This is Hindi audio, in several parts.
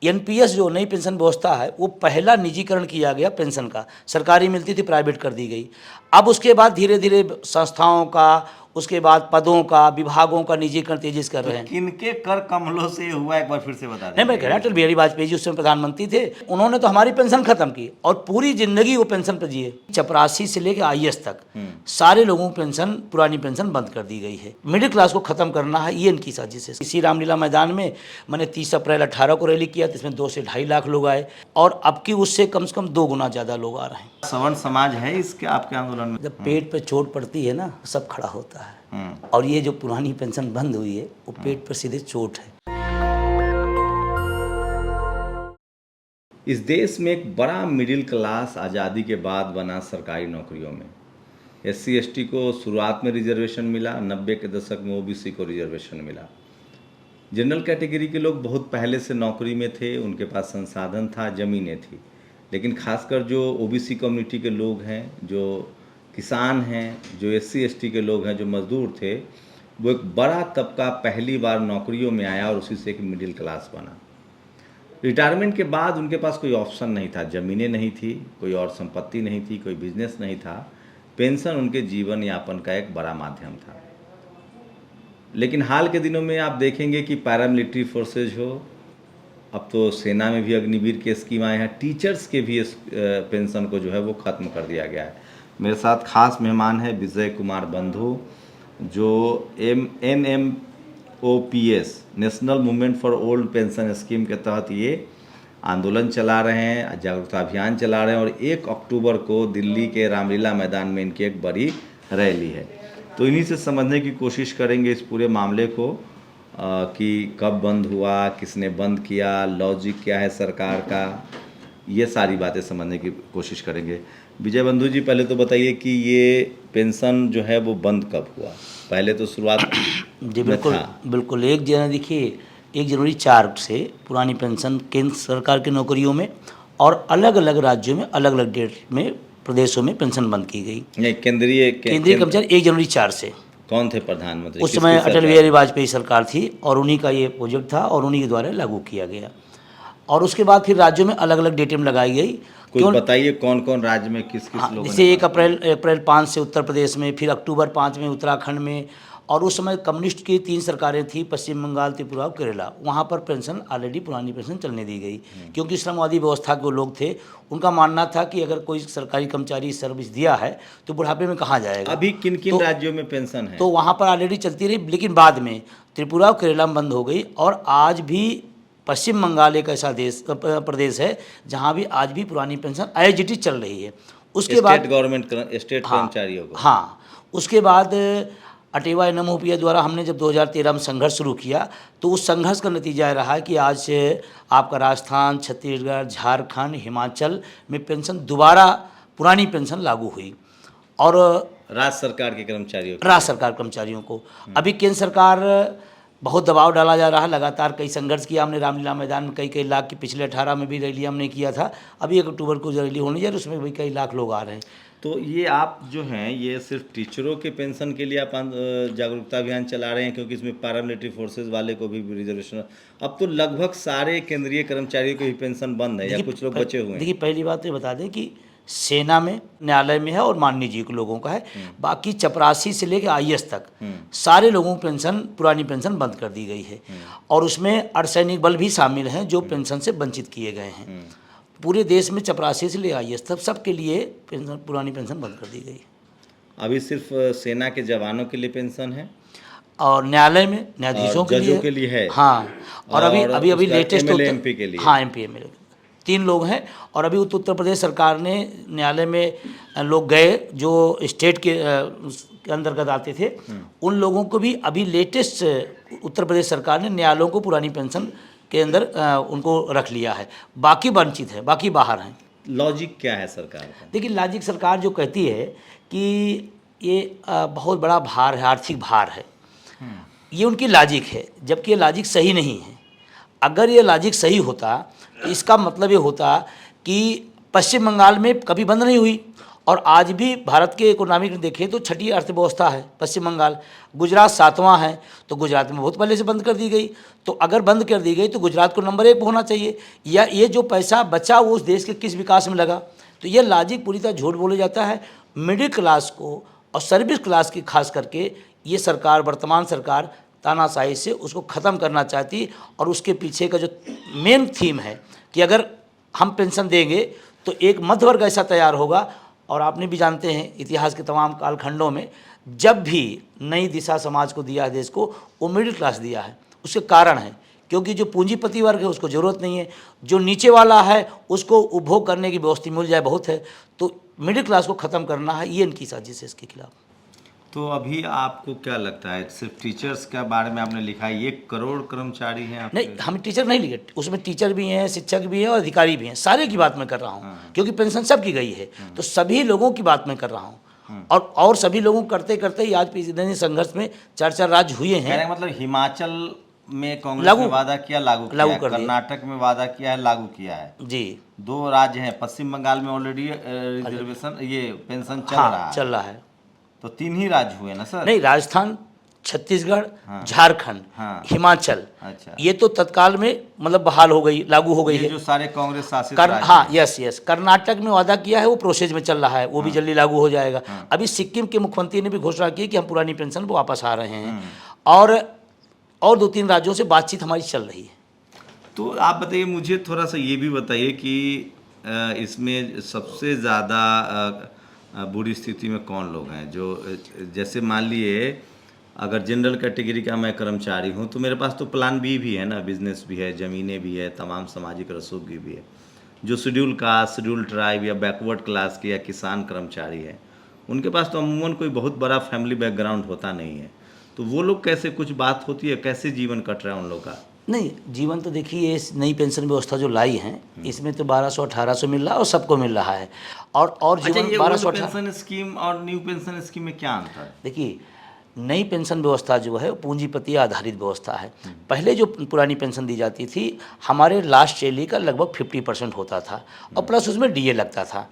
एनपीएस जो नई पेंशन व्यवस्था है वो पहला निजीकरण किया गया पेंशन का, सरकारी मिलती थी प्राइवेट कर दी गई। अब उसके बाद धीरे धीरे संस्थाओं का, उसके बाद पदों का, विभागों का निजीकरण तेजी से कर रहे हैं। किनके कर कमलों से हुआ, एक बार फिर से बता दें। नहीं, मैं कह रहा अटल बिहारी वाजपेयी जी उस समय प्रधानमंत्री थे, उन्होंने तो हमारी पेंशन खत्म की और पूरी जिंदगी वो पेंशन पर जिए। चपरासी से लेकर आईएएस तक सारे लोगों की पेंशन, पुरानी पेंशन बंद कर दी गई है। मिडिल क्लास को खत्म करना है, ये इनकी साजिश है। इसी रामलीला मैदान में मैंने 30 अप्रैल 18 को रैली किया, जिसमें 2 से 2.5 लाख लोग आए और अब की उससे कम से कम 2 गुना ज़्यादा लोग आ रहे हैं। सवर्ण समाज है इसके आपके आंदोलन में? जब पेट पे चोट पड़ती है ना, सब खड़ा होता है। और ये जो पुरानी पेंशन बंद हुई है वो पेट पर सीधे चोट है। इस देश में एक बड़ा मिडिल क्लास आज़ादी के बाद बना सरकारी नौकरियों में। एससी एसटी को शुरुआत में रिजर्वेशन मिला, 90 के दशक में ओबीसी को रिजर्वेशन मिला। जनरल कैटेगरी के लोग बहुत पहले से नौकरी में थे, उनके पास संसाधन था, ज़मीनें थी। लेकिन खासकर जो ओबीसी कम्युनिटी के लोग हैं, जो किसान हैं, जो एससी एसटी के लोग हैं, जो मजदूर थे, वो एक बड़ा तबका पहली बार नौकरियों में आया और उसी से एक मिडिल क्लास बना। रिटायरमेंट के बाद उनके पास कोई ऑप्शन नहीं था, ज़मीनें नहीं थी, कोई और संपत्ति नहीं थी, कोई बिजनेस नहीं था। पेंशन उनके जीवन यापन का एक बड़ा माध्यम था। लेकिन हाल के दिनों में आप देखेंगे कि पैरामिलिट्री फोर्सेज हो, अब तो सेना में भी अग्निवीर के स्कीम आए हैं, टीचर्स के भी इस पेंशन को जो है वो ख़त्म कर दिया गया है। मेरे साथ खास मेहमान है विजय कुमार बंधु, जो NMOPS national movement for old pension scheme के तहत ये आंदोलन चला रहे हैं, जागरूकता अभियान चला रहे हैं और 1 अक्टूबर को दिल्ली के रामलीला मैदान में इनकी एक बड़ी रैली है। तो इन्हीं से समझने की कोशिश करेंगे इस पूरे मामले को कि कब बंद हुआ, किसने बंद किया, लॉजिक क्या है सरकार का, ये सारी बातें समझने की कोशिश करेंगे। विजय बंधु जी, पहले तो बताइए कि ये पेंशन जो है वो बंद कब हुआ? पहले तो शुरुआत जी बिल्कुल 1 जनवरी, देखिए 1 जनवरी 4 से पुरानी पेंशन केंद्र सरकार की नौकरियों में और अलग अलग राज्यों में अलग अलग डेट में प्रदेशों में पेंशन बंद की गई। नहीं, केंद्रीय कर्मचारी 1 जनवरी 4 से। कौन थे प्रधानमंत्री? उस समय अटल बिहारी वाजपेयी सरकार थी और उन्हीं का ये प्रोजेक्ट था और उन्हीं के द्वारा लागू किया गया। और उसके बाद फिर राज्यों में अलग अलग डेटें लगाई गई। कुछ बताइए कौन कौन राज्य में किस किस लोगों ने? जैसे 1 अप्रैल 5 से उत्तर प्रदेश में, फिर अक्टूबर 5 में उत्तराखंड में, और उस समय कम्युनिस्ट की 3 सरकारें थी, पश्चिम बंगाल, त्रिपुरा और केरला। वहाँ पर पेंशन ऑलरेडी पुरानी पेंशन चलने दी गई, क्योंकि श्रमवादी व्यवस्था के लोग थे। उनका मानना था कि अगर कोई सरकारी कर्मचारी सर्विस दिया है तो बुढ़ापे में कहाँ जाएगा। अभी किन किन राज्यों में पेंशन है? तो वहाँ पर ऑलरेडी चलती रही, लेकिन बाद में त्रिपुरा और केरला में बंद हो गई। और आज भी पश्चिम बंगाल एक ऐसा प्रदेश है जहाँ भी आज भी पुरानी पेंशन एज इट इज चल रही है। उसके बाद स्टेट गवर्नमेंट, स्टेट कर्मचारियों को। हाँ, उसके बाद अटेवा NMOPS द्वारा हमने जब 2013 में संघर्ष शुरू किया, तो उस संघर्ष का नतीजा रहा कि आज से आपका राजस्थान, छत्तीसगढ़, झारखंड, हिमाचल में पेंशन दोबारा पुरानी पेंशन लागू हुई। और राज्य सरकार के कर्मचारियों को, राज्य सरकार कर्मचारियों को अभी केंद्र सरकार बहुत दबाव डाला जा रहा है। लगातार कई संघर्ष किया हमने रामलीला मैदान में, कई लाख की, पिछले 18 में भी रैली हमने किया था। अभी 1 अक्टूबर को रैली होने जा रही है, उसमें भी कई लाख लोग आ रहे हैं। तो ये आप जो हैं ये सिर्फ टीचरों के पेंशन के लिए आप जागरूकता अभियान चला रहे हैं, क्योंकि इसमें पैरामिलिट्री फोर्सेज वाले को भी रिजर्वेशन। अब तो लगभग सारे केंद्रीय कर्मचारियों की पेंशन बंद है या कुछ लोग बचे हुए हैं? देखिए, पहली बात तो ये बता दें कि सेना में, न्यायालय में है और माननीय जी के लोगों का है। बाकी चपरासी से लेकर आईएएस तक सारे लोगों की पेंशन, पुरानी पेंशन बंद कर दी गई है। और उसमें अर्धसैनिक बल भी शामिल हैं जो पेंशन से वंचित किए गए हैं। पूरे देश में चपरासी से ले आईएएस तक सबके लिए पेंशन, पुरानी पेंशन बंद कर दी गई। अभी सिर्फ सेना के जवानों के लिए पेंशन है और न्यायालय में न्यायाधीशों के लिए है। हाँ, और अभी लेटेस्ट MP के लिए। हाँ, MP MLA 3 लोग हैं। और अभी उत्तर प्रदेश सरकार ने न्यायालय में लोग गए जो स्टेट के अंतर्गत आते थे, उन लोगों को भी अभी लेटेस्ट उत्तर प्रदेश सरकार ने न्यायालयों को पुरानी पेंशन के अंदर उनको रख लिया है। बाकी वंचित है, बाकी बाहर हैं। लॉजिक क्या है सरकार का? देखिए, लॉजिक सरकार जो कहती है कि ये बहुत बड़ा भार है, आर्थिक भार है, ये उनकी लॉजिक है, जबकि ये लॉजिक सही नहीं है। अगर ये लॉजिक सही होता, इसका मतलब ये होता कि पश्चिम बंगाल में कभी बंद नहीं हुई और आज भी भारत के इकोनॉमिक में देखें तो छठी अर्थव्यवस्था है पश्चिम बंगाल, गुजरात 7वां है, तो गुजरात में बहुत पहले से बंद कर दी गई। तो अगर बंद कर दी गई तो गुजरात को नंबर 1 होना चाहिए, या ये जो पैसा बचा वो उस देश के किस विकास में लगा। तो ये लॉजिक पूरी तरह झूठ बोला जाता है। मिडिल क्लास को और सर्विस क्लास की खास करके ये सरकार, वर्तमान सरकार तानाशाही से उसको ख़त्म करना चाहती, और उसके पीछे का जो मेन थीम है कि अगर हम पेंशन देंगे तो एक मध्य वर्ग ऐसा तैयार होगा। और आपने भी जानते हैं इतिहास के तमाम कालखंडों में जब भी नई दिशा समाज को दिया है देश को, वो मिडिल क्लास दिया है। उसके कारण है क्योंकि जो पूंजीपति वर्ग है उसको ज़रूरत नहीं है, जो नीचे वाला है उसको उपभोग करने की व्यवस्था मिल जाए बहुत है। तो मिडिल क्लास को ख़त्म करना है, ये इनकी साजिश है इसके खिलाफ। तो अभी आपको क्या लगता है, सिर्फ टीचर्स के बारे में आपने लिखा है, 1 करोड़ कर्मचारी हैं आपके? नहीं, हम टीचर नहीं लिखे, उसमें टीचर भी हैं, शिक्षक भी हैं और अधिकारी भी हैं, सारे की बात मैं कर रहा हूँ। क्योंकि पेंशन सबकी गई है, तो सभी लोगों की बात मैं कर रहा हूँ। और सभी लोगों करते करते ही आज इतने संघर्ष में 4 राज्य हुए हैं। मतलब हिमाचल में कांग्रेस ने वादा किया, लागू कर दिया, कर्नाटक में वादा किया है, लागू किया है जी। 2 राज्य हैं, पश्चिम बंगाल में ऑलरेडी रिजर्वेशन, ये पेंशन चल रहा है। तो 3 ही राज्य हुए ना सर? नहीं, राजस्थान, छत्तीसगढ़, झारखंड, हिमाचल, अच्छा, ये तो तत्काल में मतलब बहाल हो गई, लागू हो गई है। जो सारे कांग्रेस शासित हाँ, यस। कर्नाटक में वादा किया है, वो प्रोसेस में चल रहा है, वो भी जल्दी लागू हो जाएगा। अभी सिक्किम के मुख्यमंत्री ने भी घोषणा की कि हम पुरानी पेंशन पर वापस आ रहे हैं, और 2-3 राज्यों से बातचीत हमारी चल रही है। तो आप बताइए, मुझे थोड़ा सा ये भी बताइए कि इसमें सबसे ज़्यादा बुरी स्थिति में कौन लोग हैं? जो जैसे मान लिए अगर जनरल कैटेगरी का मैं कर्मचारी हूं तो मेरे पास तो प्लान बी भी है ना, बिजनेस भी है, ज़मीनें भी है, तमाम सामाजिक रसूख भी है। जो शेड्यूल कास्ट, शेड्यूल ट्राइब या बैकवर्ड क्लास के या किसान कर्मचारी है, उनके पास तो अमूमन कोई बहुत बड़ा फैमिली बैकग्राउंड होता नहीं है। तो वो लोग कैसे, कुछ बात होती है, कैसे जीवन कट रहा है उन लोग का? नहीं, जीवन तो देखिए, इस नई पेंशन व्यवस्था जो लाई है इसमें तो 1200-1800 मिल रहा है और सबको मिल रहा है। और जीवन 1200 पेंशन स्कीम और न्यू पेंशन स्कीम में क्या अंतर है? देखिए, नई पेंशन व्यवस्था जो है पूंजीपति आधारित व्यवस्था है। पहले जो पुरानी पेंशन दी जाती थी, हमारे लास्ट सैलरी का लगभग 50% होता था और प्लस उसमें डीए लगता था।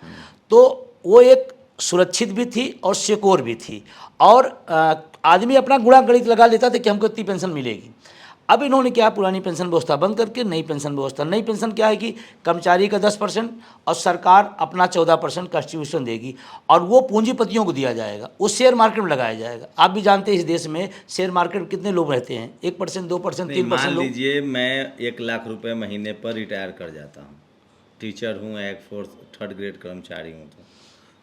तो वो एक सुरक्षित भी थी और सिक्योर भी थी, और आदमी अपना गुणा गणित लगा लेता था कि हमको इतनी पेंशन मिलेगी। अब इन्होंने क्या, पुरानी पेंशन व्यवस्था बंद करके नई पेंशन व्यवस्था, नई पेंशन क्या है कि कर्मचारी का 10% और सरकार अपना 14% कंट्रीब्यूशन देगी, और वो पूंजीपतियों को दिया जाएगा, वो शेयर मार्केट में लगाया जाएगा। आप भी जानते हैं इस देश में शेयर मार्केट में कितने लोग रहते हैं, 1%, 2%, 3% लोग। मान लीजिए मैं 1 लाख रुपए महीने पर रिटायर कर जाता हूँ, टीचर हूँ, एक 3rd ग्रेड कर्मचारी हूँ,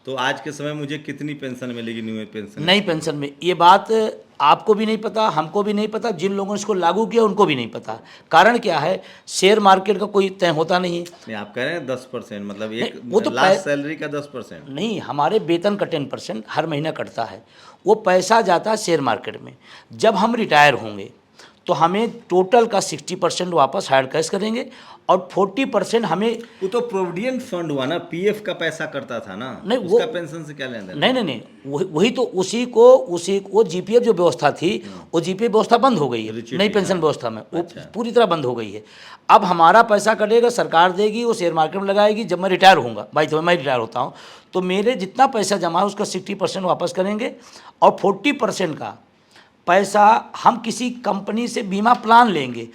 तो आज के समय मुझे कितनी पेंशन मिलेगी न्यू पेंशन? नई पेंशन में ये बात आपको भी नहीं पता, हमको भी नहीं पता, जिन लोगों ने इसको लागू किया उनको भी नहीं पता। कारण क्या है, शेयर मार्केट का कोई तय होता नहीं है। आप कह रहे हैं 10%, मतलब एक वो तो लास्ट सैलरी का 10%? नहीं, हमारे वेतन का 10% हर महीना कटता है, वो पैसा जाता है शेयर मार्केट में। जब हम रिटायर होंगे तो हमें टोटल का 60% वापस हार्ड कैश करेंगे और 40% हमें। वो तो प्रोविडेंट फंड हुआ ना, पीएफ का पैसा करता था ना, नहीं उसका पेंशन से क्या लेना? नहीं, वही तो उसी वो जीपीएफ जो व्यवस्था थी, वो जीपीएफ व्यवस्था बंद हो गई है नई पेंशन व्यवस्था में। वो पूरी तरह बंद हो गई है। अब हमारा पैसा कटेगा, सरकार देगी, वो शेयर मार्केट में लगाएगी। जब मैं रिटायर होऊंगा, भाई तो मैं रिटायर होता हूँ, तो मेरे जितना पैसा जमा है उसका 60% वापस करेंगे, और 40% का पैसा हम किसी कंपनी से बीमा प्लान लेंगे।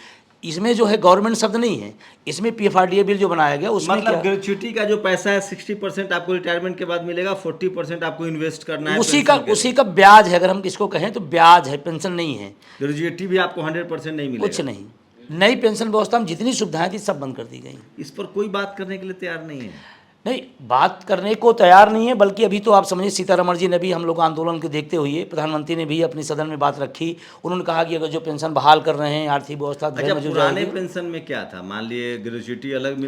इसमें जो है गवर्नमेंट शब्द नहीं है, इसमें पीएफआरडीए बिल जो बनाया गया उसमें मतलब ग्रेच्युटी का जो पैसा है 60% आपको रिटायरमेंट के बाद मिलेगा, 40% आपको इन्वेस्ट करना है। उसी का ब्याज है, अगर हम किसको कहें तो ब्याज है, पेंशन नहीं है। ग्रेच्युटी भी आपको 100% नहीं मिलेगा, कुछ नहीं। नई पेंशन व्यवस्था में जितनी सुविधाएं थी सब बंद कर दी गई। इस पर कोई बात करने के लिए तैयार नहीं है। नहीं, बात करने को तैयार नहीं है, बल्कि अभी तो आप समझिए सीतारमण जी ने भी हम लोग आंदोलन के देखते हुए, प्रधानमंत्री ने भी अपनी सदन में बात रखी। उन्होंने कहा कि अगर जो पेंशन बहाल कर रहे हैं, आर्थिक व्यवस्था पुराने पेंशन में क्या था, मान लिए ग्रेच्युटी अलग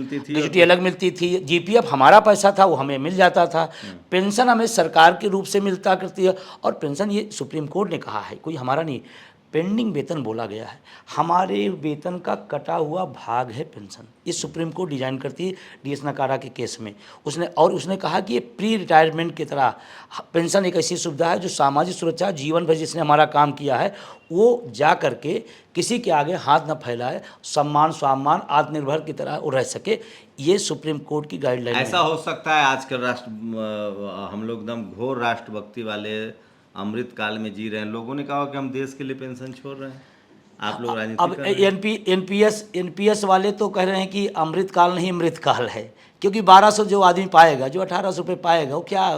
मिलती थी, जीपीएफ हमारा पैसा था वो हमें मिल जाता था, पेंशन हमें सरकार के रूप से मिलता करती है। और पेंशन ये सुप्रीम कोर्ट ने कहा है, कोई हमारा नहीं। पेंडिंग वेतन बोला गया है। हमारे वेतन का कटा हुआ भाग है पेंशन। ये सुप्रीम कोर्ट डिजाइन करती है DS नकारा के केस में। उसने कहा कि ये प्री रिटायरमेंट की तरह पेंशन एक ऐसी सुविधा है जो सामाजिक सुरक्षा जीवन भर जिसने हमारा काम किया है वो जा करके किसी के आगे हाथ न फैलाए, सम्मान स्वाभिमान आत्मनिर्भर की तरह वो रह सके। ये सुप्रीम कोर्ट की गाइडलाइन है। ऐसा हो सकता है आजकल हम लोग एकदम घोर राष्ट्रभक्ति वाले अमृत काल में जी रहे हैं, लोगों ने कहा कि हम देश के लिए पेंशन छोड़ रहे हैं, आप लोग राजनीति अब कर रहे हैं। एनपीएस वाले तो कह रहे हैं कि अमृत काल नहीं मृत काल है, क्योंकि 1200 जो आदमी पाएगा, जो 1800 रुपये पाएगा, वो क्या,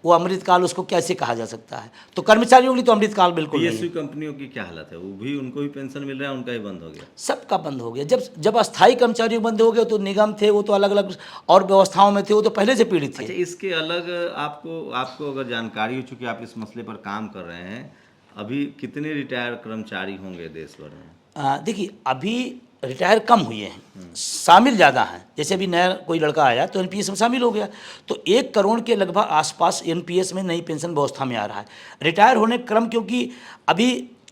वो अमृत काल उसको कैसे कहा जा सकता है? तो कर्मचारियों के लिए तो अमृत काल बिल्कुल नहीं है। PSU कंपनियों की क्या हालत है? वो भी, उनको भी पेंशन मिल रहा है, उनका ही बंद हो गया? सबका बंद हो गया। जब अस्थायी कर्मचारी बंद हो गए तो निगम थे वो तो अलग अलग और व्यवस्थाओं में थे, वो तो पहले से पीड़ित थे। अच्छा, इसके अलग आपको अगर जानकारी हो, चूँकि आप इस मसले पर काम कर रहे हैं, अभी कितने रिटायर कर्मचारी होंगे देश भर में? देखिए, अभी रिटायर कम हुए हैं, शामिल ज़्यादा हैं। जैसे अभी नया कोई लड़का आया तो एनपीएस में शामिल हो गया, तो 1 करोड़ के लगभग आसपास एनपीएस में नई पेंशन व्यवस्था में आ रहा है। रिटायर होने के क्रम क्योंकि अभी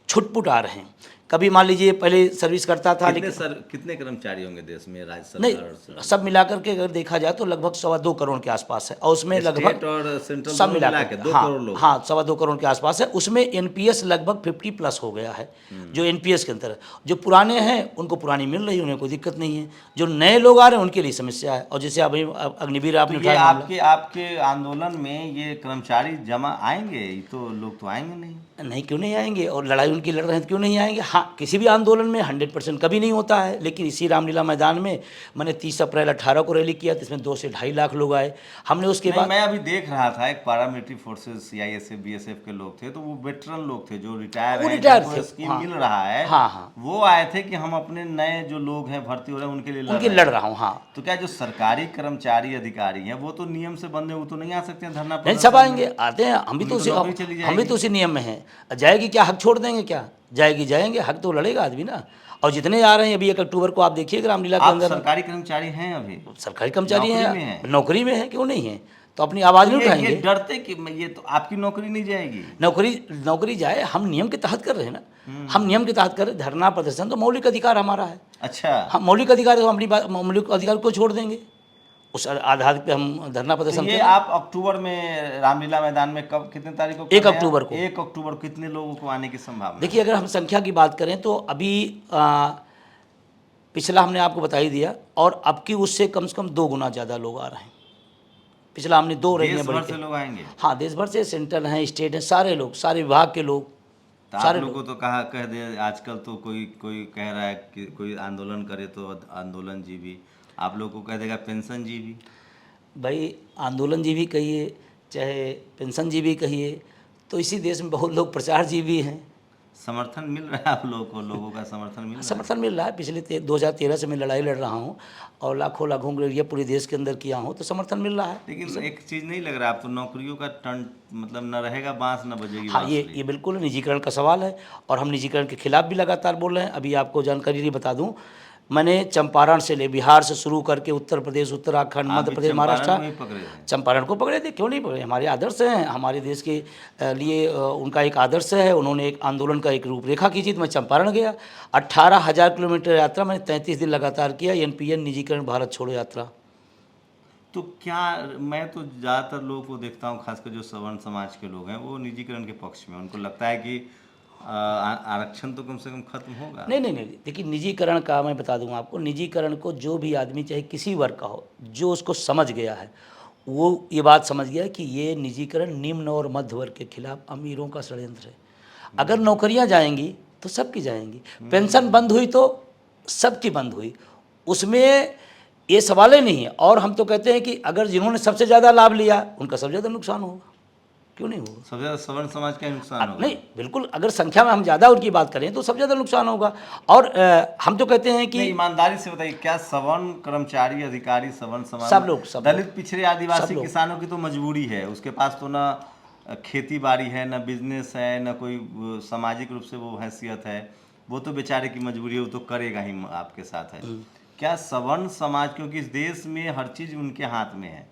छुटपुट आ रहे हैं। कभी मान लीजिए पहले सर्विस करता था, लेकिन कितने कर्मचारी होंगे देश में, राज्य सरकार नहीं, सब मिलाकर के अगर देखा जाए तो लगभग 2.25 करोड़ के आसपास है। और उसमें लगभग और सेंट्रल सब मिला के 2 करोड़ लोग। हाँ 2.25 करोड़ के आसपास है। उसमें एनपीएस लगभग 50+ हो गया है, जो एनपीएस के अंदर। जो पुराने हैं उनको पुरानी मिल रही है, उन्हें कोई दिक्कत नहीं है। जो नए लोग आ रहे हैं उनके लिए समस्या है। और जैसे अभी अग्निवीर आपने तो ये आपके आंदोलन में ये कर्मचारी जमा आएंगे? तो लोग तो आएंगे नहीं, क्यों नहीं आएंगे? और लड़ाई उनकी लड़ रहे हैं तो क्यों नहीं आएंगे? हाँ, किसी भी आंदोलन में 100% कभी नहीं होता है, लेकिन इसी रामलीला मैदान में मैंने 30 अप्रैल 18 को रैली किया, तो इसमें 2 से 2.5 लाख लोग आए। हमने उसके बाद, मैं अभी देख रहा था, एक पारामिलिट्री फोर्सेस CISF BSF के लोग थे, तो वो वेटरन लोग थे जो रिटायर हैं, जिनको स्कीम मिल रहा है। हाँ, वो आए थे कि हम अपने नए जो लोग हैं भर्ती हो रहे हैं उनके लिए लड़ रहा हूँ। हाँ, तो क्या जो सरकारी कर्मचारी अधिकारी हैं वो तो नियम से बंधे, वो तो नहीं आ सकते हैं धरना पर? नहीं, सब आएंगे, आते हैं। हम भी तो उसी नियम में हैं। जाएगी क्या, हक छोड़ देंगे क्या? जाएंगे, हक तो लड़ेगा आदमी ना। और जितने आ रहे हैं अभी 1 अक्टूबर को आप देखिए रामलीला के अंदर, सरकारी कर्मचारी हैं, अभी सरकारी कर्मचारी हैं, नौकरी में है, क्यों नहीं है? तो अपनी आवाज़ नहीं उठाएंगे? डरते कि ये तो आपकी नौकरी नहीं जाएगी। नौकरी जाए, हम नियम के तहत कर रहे हैं ना। हम नियम के तहत कर रहे, धरना प्रदर्शन तो मौलिक अधिकार हमारा है। अच्छा, हम मौलिक अधिकार, तो अपनी मौलिक अधिकार को छोड़ देंगे? उस आधार पे हम धरना प्रदर्शन। तो ये आप अक्टूबर में रामलीला मैदान में कब, कितने तारीख को? 1 अक्टूबर को। 1 अक्टूबर कितने लोगों को आने की संभावना? देखिए, अगर हम संख्या की बात करें तो अभी पिछला हमने आपको बता ही दिया, और अब की उससे कम से कम 2 गुना ज़्यादा लोग आ रहे हैं। पिछला हमने 2 रैलियाँ बड़ी से लोग आएंगे। हाँ, देश भर से, सेंट्रल हैं, स्टेट हैं, सारे लोग, सारे विभाग के लोग। तो आप लोगों को तो कह दे, आजकल तो कोई कह रहा है कि कोई आंदोलन करे तो आंदोलन जीवी, आप लोग को कह देगा पेंशन जीवी। भाई, आंदोलन जीवी कहिए चाहे पेंशन जीवी कहिए, तो इसी देश में बहुत लोग प्रचार जीवी हैं। समर्थन मिल रहा है आप लोगों को? लोगों का समर्थन मिल रहा है। पिछले 2013 से मैं लड़ाई लड़ रहा हूँ और लाखों के लिए पूरे देश के अंदर किया हूँ, तो समर्थन मिल रहा है। लेकिन एक चीज़ नहीं लग रहा, आप तो नौकरियों का टर्न मतलब न रहेगा बांस न बजेगी। हाँ, ये बिल्कुल निजीकरण का सवाल है, और हम निजीकरण के खिलाफ भी लगातार बोल रहे हैं। अभी आपको जानकारी नहीं बता दूँ, मैंने चंपारण से ले बिहार से शुरू करके उत्तर प्रदेश, उत्तराखंड, मध्य प्रदेश, महाराष्ट्र, चंपारण को पकड़े थे। क्यों नहीं पकड़े? हमारे आदर्श हैं, हमारे देश के लिए उनका एक आदर्श है। उन्होंने एक आंदोलन का एक रूपरेखा खींची, तो मैं चंपारण गया। 18,000 किलोमीटर यात्रा मैंने 33 दिन लगातार किया, NPN निजीकरण भारत छोड़ो यात्रा। तो क्या, मैं तो ज़्यादातर लोगों को देखता हूँ, खासकर जो सवर्ण समाज के लोग हैं, वो निजीकरण के पक्ष में, उनको लगता है कि आरक्षण तो कम से कम खत्म होगा। नहीं, देखिए, निजीकरण का मैं बता दूंगा आपको, निजीकरण को जो भी आदमी, चाहे किसी वर्ग का हो, जो उसको समझ गया है, वो ये बात समझ गया कि ये निजीकरण निम्न और मध्य वर्ग के खिलाफ अमीरों का षड्यंत्र है। अगर नौकरियां जाएंगी तो सबकी जाएंगी, पेंशन बंद हुई तो सबकी बंद हुई, उसमें ये सवाल ही नहीं है। और हम तो कहते हैं कि अगर जिन्होंने सबसे ज़्यादा लाभ लिया उनका सबसे ज़्यादा नुकसान होगा। क्यों नहीं होगा? सबसे ज़्यादा सवर्ण समाज का नुकसान होगा। नहीं, बिल्कुल, अगर संख्या में हम ज़्यादा उनकी बात करें तो सबसे ज़्यादा नुकसान होगा। और हम तो कहते हैं कि ईमानदारी से बताइए, क्या सवर्ण कर्मचारी, अधिकारी, सवर्ण समाज, सब लोग, दलित, पिछड़े, आदिवासी किसानों की तो मजबूरी है, उसके पास तो ना खेती बाड़ी है, ना बिजनेस है, ना कोई सामाजिक रूप से वो हैसियत है, वो तो बेचारे की मजबूरी है, वो तो करेगा ही, आपके साथ है। क्या सवर्ण समाज, क्योंकि इस देश में हर चीज उनके हाथ में है,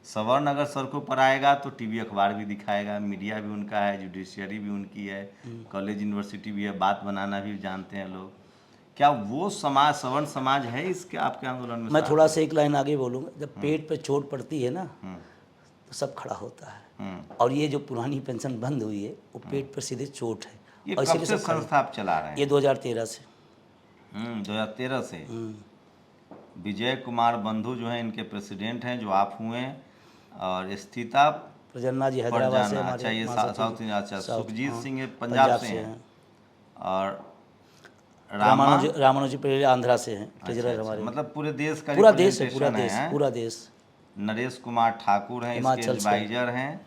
सवर्ण अगर सड़कों पर आएगा तो टीवी अखबार भी दिखाएगा, मीडिया भी उनका है, जुडिशियरी भी उनकी है, कॉलेज यूनिवर्सिटी भी है, बात बनाना भी जानते हैं लोग। क्या वो समाज, सवर्ण समाज है इसके आपके आंदोलन में? मैं थोड़ा सा एक लाइन आगे बोलूँगा, जब पेट पे चोट पड़ती है ना तो सब खड़ा होता है। और ये जो पुरानी पेंशन बंद हुई है वो पेट पर सीधे चोट है। ये और कब इसीलिए से सब खड़े- संस्था आप चला रहे हैं? ये 2013 से। 2013 से। विजय कुमार बंधु जो हैं इनके प्रेसिडेंट हैं, जो आप हुए, और स्थिता प्रजन्ना जी हैदराबाद से हमारे अच्छा, ये महासचिव। South India. अच्छा, साउथ, सुखजीत हाँ, सिंह पंजाब से हैं, और रामानुज पहले आंध्रा से हैं, ट्रेजरर अच्छा, हमारे। मतलब पूरे देश का पूरा देश है, रिप्रेजेंटेशन पूरा देश। नरेश कुमार ठाकुर हैं, इसके हिमाचल से। एडवाइजर हैं।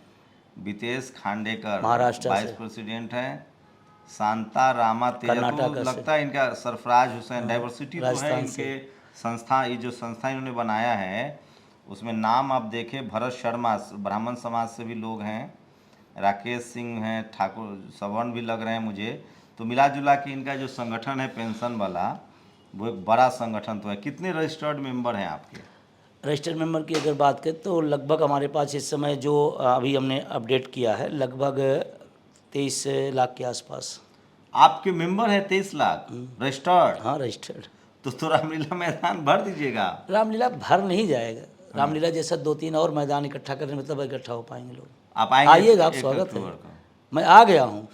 वितेश खांडेकर महाराष्ट्र वाइस से। प्रेसिडेंट हैं। शांता रामा तेजा, कर्नाटक तो से। लगता है इनका सरफराज हुसैन। डाइवर्सिटी तो है राजस्थान इनके संस्था, ये जो संस्था इन्होंने बनाया है उसमें नाम आप देखें, भरत शर्मा ब्राह्मण समाज से भी लोग हैं, राकेश सिंह हैं, ठाकुर सवर्ण भी लग रहे हैं मुझे। तो मिला जुला के इनका जो संगठन है पेंशन वाला, वो एक बड़ा संगठन तो है। कितने रजिस्टर्ड मेंबर हैं आपके? रजिस्टर्ड मेंबर की अगर बात करें तो लगभग हमारे पास इस समय जो अभी हमने अपडेट किया है लगभग 23 लाख के आसपास। आपके मेंबर है 23 लाख रजिस्टर्ड? हाँ, रजिस्टर्ड। तो रामलीला मैदान भर दीजिएगा। रामलीला भर नहीं जाएगा, रामलीला जैसा 2-3 और मैदान इकट्ठा करने में तब इकट्ठा हो पाएंगे लोग। आप आएंगे? आइएगा, आप 1 स्वागत है। अक्टूबर को। मैं आ गया हूँ।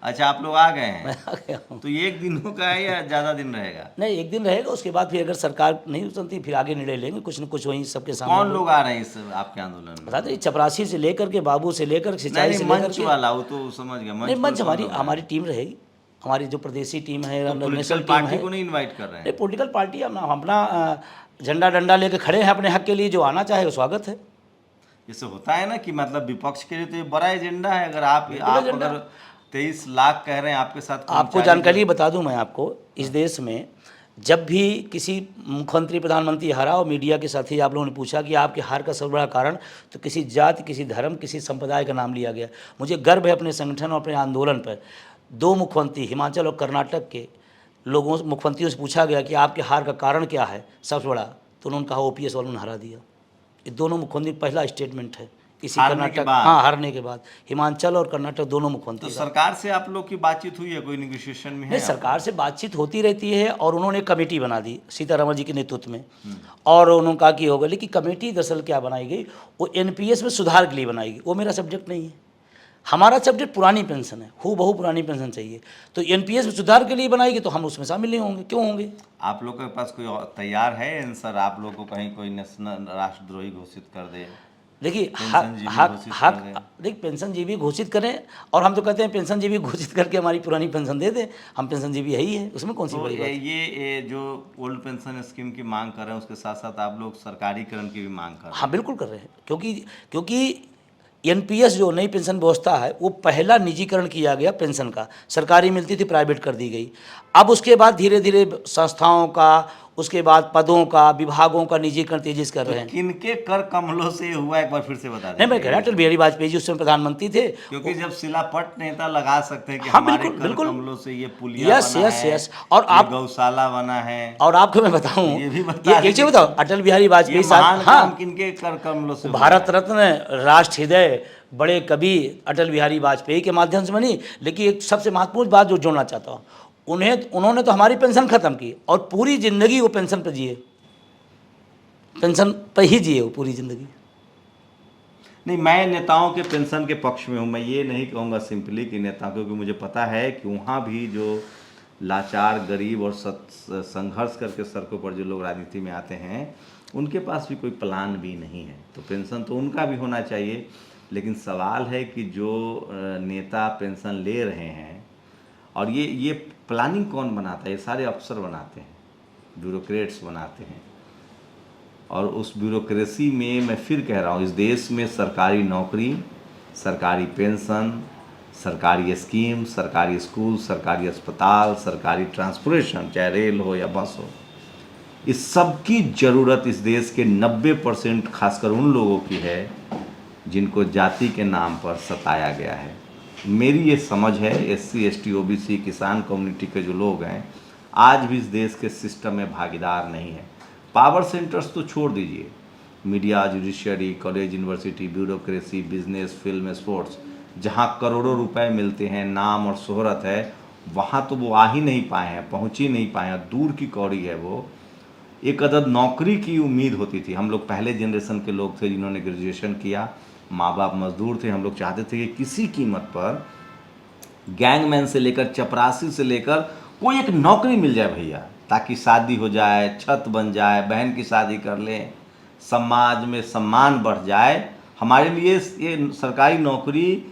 अच्छा, आप लोग आ गए हैं? मैं आ गया हूँ। तो ये 1 दिनों का है या ज़्यादा दिन रहेगा? नहीं, 1 दिन रहेगा, उसके बाद फिर अगर सरकार नहीं सुनती फिर आगे निर्णय लेंगे, कुछ न कुछ वहीं सबके सामने। कौन लोग आ रहे हैं इस आपके आंदोलन में? बता दें, चपरासी से लेकर के बाबू से लेकर सिंचाई नहीं, से लेकर मंच के वाला, वो तो समझ गया। नहीं, पर मंच कौन हमारी लोग आए? हमारी टीम रहेगी, हमारी जो प्रदेशी टीम है, तो नेशनल पॉलिटिकल टीम पार्टी है। को नहीं इनवाइट कर रहे हैं? नहीं, पॉलिटिकल पार्टी अपना झंडा डंडा लेकर खड़े हैं अपने हक के लिए, जो आना चाहे वो स्वागत है। जैसे होता है ना कि मतलब विपक्ष के लिए तो ये बड़ा एजेंडा है। अगर आप एजेंडा। अगर 23 लाख कह रहे हैं, आपके साथ आपको कर्मचारी जानकारी बता दूं मैं आपको, इस देश में जब भी किसी मुख्यमंत्री प्रधानमंत्री हारा और मीडिया के साथी आप लोगों ने पूछा कि आपके हार का सबसे बड़ा कारण, तो किसी जाति, किसी धर्म, किसी संप्रदाय का नाम लिया गया। मुझे गर्व है अपने संगठन और अपने आंदोलन पर। 2 मुख्यमंत्री हिमाचल और कर्नाटक के लोगों मुख्यमंत्रियों से पूछा गया कि आपके हार का कारण क्या है सबसे बड़ा, तो उन्होंने कहा ओपीएस वालों ने हरा दिया। ये दोनों मुख्यमंत्री पहला स्टेटमेंट है इसी हारने के कर्नाटक, बाद? हाँ, हारने के बाद हिमाचल और कर्नाटक दोनों तो मुख्यमंत्री। सरकार से आप लोग की बातचीत हुई है? कोई निगोशिएशन में है? नहीं, सरकार से बातचीत होती रहती है और उन्होंने कमेटी बना दी सीतारमण जी के नेतृत्व में, और उन्होंने कहा कि होगा। लेकिन कमेटी दरअसल क्या बनाई गई, वो एनपीएस में सुधार के लिए बनाई गई। वो मेरा सब्जेक्ट नहीं है, हमारा सब्जेक्ट पुरानी पेंशन है, बहु पुरानी पेंशन चाहिए। तो एनपीएस में सुधार के लिए बनाएगी तो हम उसमें शामिल नहीं होंगे, क्यों होंगे? आप लोग के पास कोई तैयार है आंसर? आप लोग को कहीं कोई नेशनल राष्ट्रद्रोही घोषित कर दे? देखिए, देख पेंशनजीवी घोषित करें, और हम तो कहते हैं पेंशनजीवी घोषित करके हमारी पुरानी पेंशन दे दें, हम पेंशनजीवी है ही है, उसमें कौन सी तो बड़ी बात है? ये जो ओल्ड पेंशन स्कीम की मांग कर रहे हैं, उसके साथ साथ आप लोग सरकारीकरण की भी मांग कर रहे हैं? हाँ, बिल्कुल कर रहे हैं, क्योंकि एनपीएस जो नई पेंशन व्यवस्था है वो पहला निजीकरण किया गया पेंशन का। सरकारी मिलती थी, प्राइवेट कर दी गई। अब उसके बाद धीरे धीरे संस्थाओं का, उसके बाद पदों का, विभागों का निजीकरण तेजी से कर रहे हैं। किनके कर कमलों से हुआ, एक बार फिर से बता दें। नहीं, मैं कह रहा अटल बिहारी वाजपेयी जी उस समय प्रधानमंत्री थे। क्योंकि जब शिलापट नेता लगा सकते हैं कि हाँ, हमारे बिल्कुल, कर बिल्कुल। कमलों से ये पुलिया यस बना यस है, यस। और ये आप गौशाला बना है। और आपको मैं बताऊं, ये भी बता ये चीज बताओ, अटल बिहारी वाजपेयी साहब, महान हाँ, काम किनके कर कमलों से हुआ भारत है? रत्न, राष्ट्र हृदय, बड़े कवि अटल बिहारी वाजपेयी के माध्यम से बनी। लेकिन एक सबसे महत्वपूर्ण बात जो जोड़ना चाहता हूँ, उन्होंने तो हमारी पेंशन खत्म की और पूरी जिंदगी वो पेंशन पर जिए, पेंशन पर ही जिए वो पूरी जिंदगी। नहीं, मैं नेताओं के पेंशन के पक्ष में हूँ। मैं ये नहीं कहूँगा सिंपली कि नेता, क्योंकि मुझे पता है कि वहाँ भी जो लाचार, गरीब और संघर्ष करके सड़कों पर जो लोग राजनीति में आते हैं, उनके पास भी कोई प्लान भी नहीं है। तो पेंशन तो उनका भी होना चाहिए। लेकिन सवाल है कि जो नेता पेंशन ले रहे हैं, और ये प्लानिंग कौन बनाता है? ये सारे अफसर बनाते हैं, ब्यूरोक्रेट्स बनाते हैं। और उस ब्यूरोक्रेसी में मैं फिर कह रहा हूँ, इस देश में सरकारी नौकरी, सरकारी पेंशन, सरकारी स्कीम, सरकारी स्कूल, सरकारी अस्पताल, सरकारी ट्रांसपोर्टेशन, चाहे रेल हो या बस हो, इस सब की ज़रूरत इस देश के 90% खासकर उन लोगों की है जिनको जाति के नाम पर सताया गया है। मेरी ये समझ है, SC ST OBC किसान कम्युनिटी के जो लोग हैं, आज भी इस देश के सिस्टम में भागीदार नहीं है। पावर सेंटर्स तो छोड़ दीजिए, media, judiciary, college, university, bureaucracy, business, film, sports, जहाँ करोड़ों रुपए मिलते हैं, नाम और शोहरत है, वहाँ तो वो आ ही नहीं पाए हैं, पहुँच ही नहीं पाए हैं, दूर की कौड़ी है वो। एक अदद नौकरी की उम्मीद होती थी। हम लोग पहले जनरेशन के लोग थे जिन्होंने ग्रेजुएशन किया, माँ बाप मजदूर थे, हम लोग चाहते थे कि किसी कीमत पर गैंगमैन से लेकर चपरासी से लेकर कोई एक नौकरी मिल जाए भैया, ताकि शादी हो जाए, छत बन जाए, बहन की शादी कर लें, समाज में सम्मान बढ़ जाए। हमारे लिए ये सरकारी नौकरी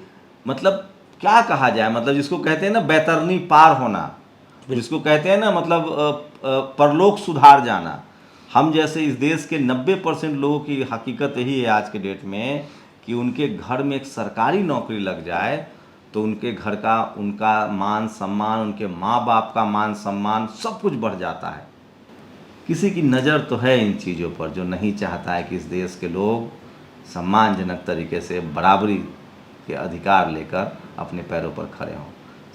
मतलब क्या कहा जाए, मतलब जिसको कहते हैं ना बैतरनी पार होना, जिसको कहते हैं ना मतलब परलोक सुधार जाना। हम जैसे इस देश के 90% लोगों की हकीकत यही है आज के डेट में कि उनके घर में एक सरकारी नौकरी लग जाए तो उनके घर का, उनका मान सम्मान, उनके माँ बाप का मान सम्मान सब कुछ बढ़ जाता है। किसी की नज़र तो है इन चीज़ों पर जो नहीं चाहता है कि इस देश के लोग सम्मानजनक तरीके से बराबरी के अधिकार लेकर अपने पैरों पर खड़े हों।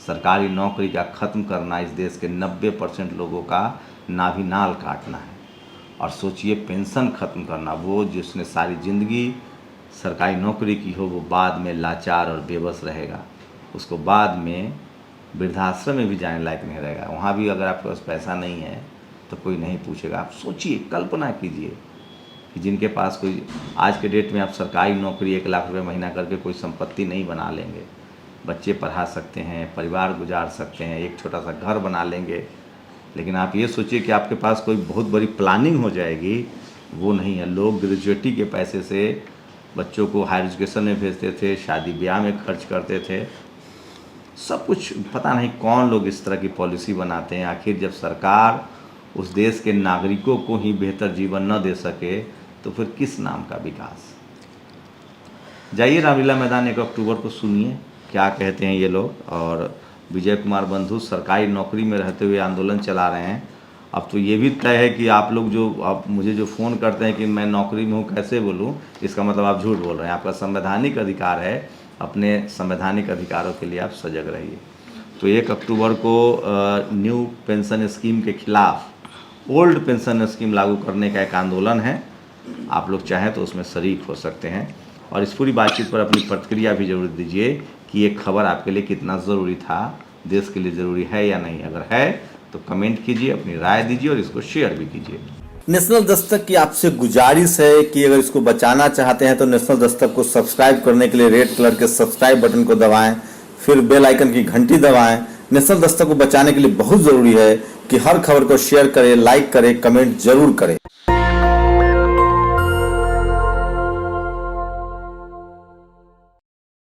सरकारी नौकरी का ख़त्म करना इस देश के 90% लोगों का नाभिनाल काटना है। और सोचिए पेंशन ख़त्म करना, वो जिसने सारी ज़िंदगी सरकारी नौकरी की हो वो बाद में लाचार और बेबस रहेगा, उसको बाद में वृद्धाश्रम में भी जाने लायक नहीं रहेगा। वहाँ भी अगर आपके पास पैसा नहीं है तो कोई नहीं पूछेगा। आप सोचिए, कल्पना कीजिए कि जिनके पास कोई, आज के डेट में आप सरकारी नौकरी 1 लाख रुपए महीना करके कोई संपत्ति नहीं बना लेंगे, बच्चे पढ़ा सकते हैं, परिवार गुजार सकते हैं, एक छोटा सा घर बना लेंगे, लेकिन आप ये सोचिए कि आपके पास कोई बहुत बड़ी प्लानिंग हो जाएगी, वो नहीं है। लोग ग्रेजुएटी के पैसे से बच्चों को हायर एजुकेशन में भेजते थे, शादी ब्याह में खर्च करते थे, सब कुछ। पता नहीं कौन लोग इस तरह की पॉलिसी बनाते हैं। आखिर जब सरकार उस देश के नागरिकों को ही बेहतर जीवन न दे सके तो फिर किस नाम का विकास। जाइए रामलीला मैदान 1 अक्टूबर को सुनिए क्या कहते हैं ये लोग। और विजय कुमार बंधु सरकारी नौकरी में रहते हुए आंदोलन चला रहे हैं। अब तो ये भी तय है कि आप लोग जो आप मुझे जो फ़ोन करते हैं कि मैं नौकरी में हूँ कैसे बोलूँ, इसका मतलब आप झूठ बोल रहे हैं। आपका संवैधानिक अधिकार है, अपने संवैधानिक अधिकारों के लिए आप सजग रहिए। तो 1 अक्टूबर को न्यू पेंशन स्कीम के खिलाफ ओल्ड पेंशन स्कीम लागू करने का एक आंदोलन है। आप लोग चाहें तो उसमें शरीक हो सकते हैं और इस पूरी बातचीत पर अपनी प्रतिक्रिया भी जरूर दीजिए कि ये खबर आपके लिए कितना ज़रूरी था, देश के लिए ज़रूरी है या नहीं। अगर है तो कमेंट कीजिए, अपनी राय दीजिए और इसको शेयर भी कीजिए। नेशनल दस्तक की आपसे गुजारिश है कि अगर इसको बचाना चाहते हैं तो नेशनल दस्तक को सब्सक्राइब करने के लिए रेड कलर के सब्सक्राइब बटन को दबाएं, फिर बेल आइकन की घंटी दबाएं। नेशनल दस्तक को बचाने के लिए बहुत ज़रूरी है कि हर खबर को शेयर करें, लाइक करें, कमेंट जरूर करें।